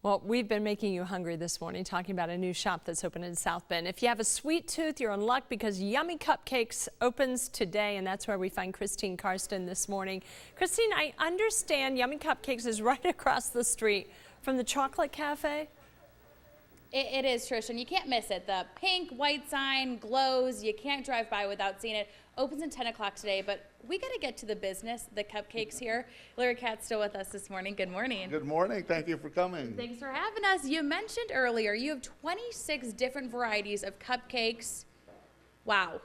Well, we've been making you hungry this morning, talking about a new shop that's open in South Bend. If you have a sweet tooth, you're in luck because Yummy Cupcakes opens today, and that's where we find Christine Karsten this morning. Christine, I understand Yummy Cupcakes is right across the street from the Chocolate Cafe. It is, Trish, and you can't miss it. The pink, white sign glows. You can't drive by without seeing it. Opens at 10 o'clock today, but we got to get to the business, the cupcakes here. Larry Katz's still with us this morning. Good morning. Good morning. Thank you for coming. Thanks for having us. You mentioned earlier you have 26 different varieties of cupcakes. Wow.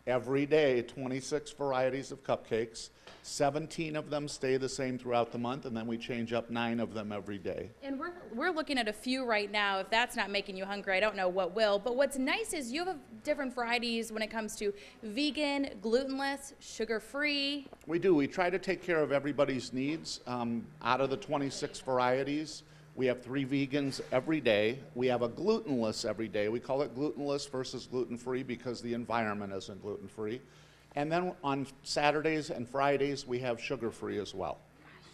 Every day, 26 varieties of cupcakes. 17 of them stay the same throughout the month, and then we change up 9 of them every day. And we're looking at a few right now. If that's not making you hungry, I don't know what will. But what's nice is you have different varieties when it comes to vegan, glutenless, sugar-free. We do. We try to take care of everybody's needs. Out of the 26 varieties, we have 3 vegans every day. We have a glutenless every day. We call it glutenless versus gluten-free because the environment isn't gluten-free. And then on Saturdays and Fridays, we have sugar-free as well.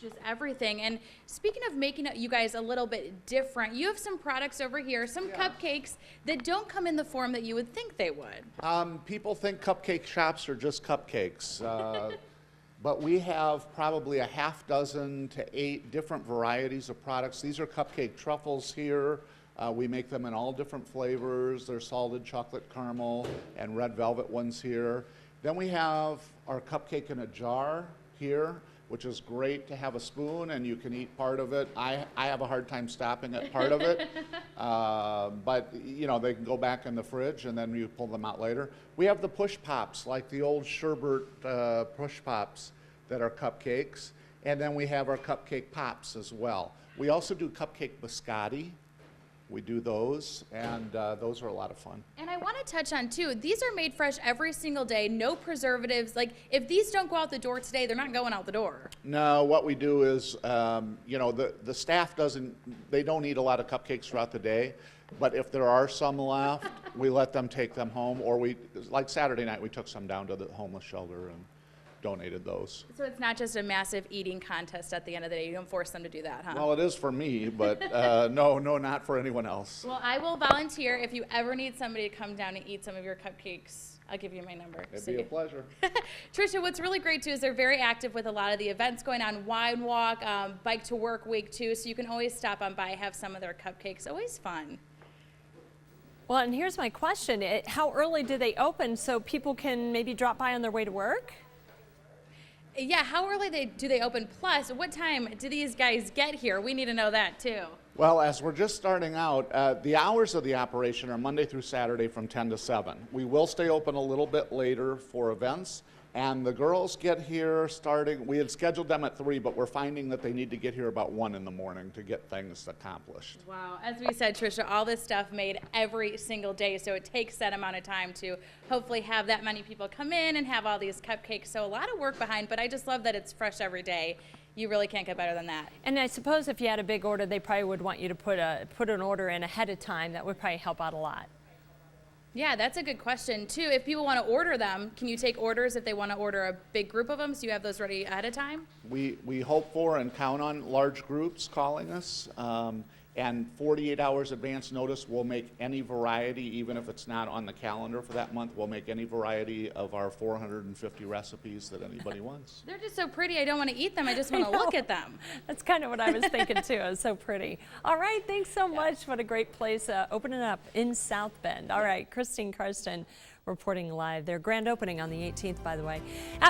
Just everything. And speaking of making you guys a little bit different, you have some products over here, some cupcakes that don't come in the form that you would think they would. People think cupcake shops are just cupcakes. But we have probably a half dozen to 8 different varieties of products. These are cupcake truffles here. We make them in all different flavors. There's salted chocolate caramel and red velvet ones here. Then we have our cupcake in a jar here, which is great to have a spoon and you can eat part of it. I have a hard time stopping at part of it, but you know, they can go back in the fridge and then you pull them out later. We have the push pops, like the old sherbet push pops that are cupcakes, and then we have our cupcake pops as well. We also do cupcake biscotti. We do those, and those are a lot of fun. And I want to touch on, too, these are made fresh every single day, no preservatives. Like, if these don't go out the door today, they're not going out the door. No, what we do is, you know, the staff they don't eat a lot of cupcakes throughout the day, but if there are some left, we let them take them home, or like Saturday night, we took some down to the homeless shelter and donated those. So it's not just a massive eating contest at the end of the day. You don't force them to do that, huh? Well, it is for me, but no, not for anyone else. Well, I will volunteer if you ever need somebody to come down and eat some of your cupcakes. I'll give you my number. It'd be a pleasure. Tricia, what's really great too is they're very active with a lot of the events going on, Wine Walk, Bike to Work Week too, so you can always stop on by, have some of their cupcakes. Always fun. Well, and here's my question. How early do they open so people can maybe drop by on their way to work? Yeah, how early do they open? Plus, what time do these guys get here? We need to know that too. Well, as we're just starting out, the hours of the operation are Monday through Saturday from 10 to 7. We will stay open a little bit later for events, and the girls get here starting, we had scheduled them at 3, but we're finding that they need to get here about 1 in the morning to get things accomplished. Wow, as we said, Tricia, all this stuff made every single day, so it takes that amount of time to hopefully have that many people come in and have all these cupcakes. So a lot of work behind, but I just love that it's fresh every day. You really can't get better than that. And I suppose if you had a big order, they probably would want you to put an order in ahead of time. That would probably help out a lot. Yeah, that's a good question too. If people want to order them, can you take orders if they want to order a big group of them? So you have those ready ahead of time? We hope for and count on large groups calling us. And 48 hours advance notice, we'll make any variety, even if it's not on the calendar for that month, we'll make any variety of our 450 recipes that anybody wants. They're just so pretty, I don't want to eat them, I just want to look at them. That's kind of what I was thinking too, it's so pretty. All right, thanks so much. What a great place, opening up in South Bend. All right, Christine Karsten reporting live. Their grand opening on the 18th, by the way.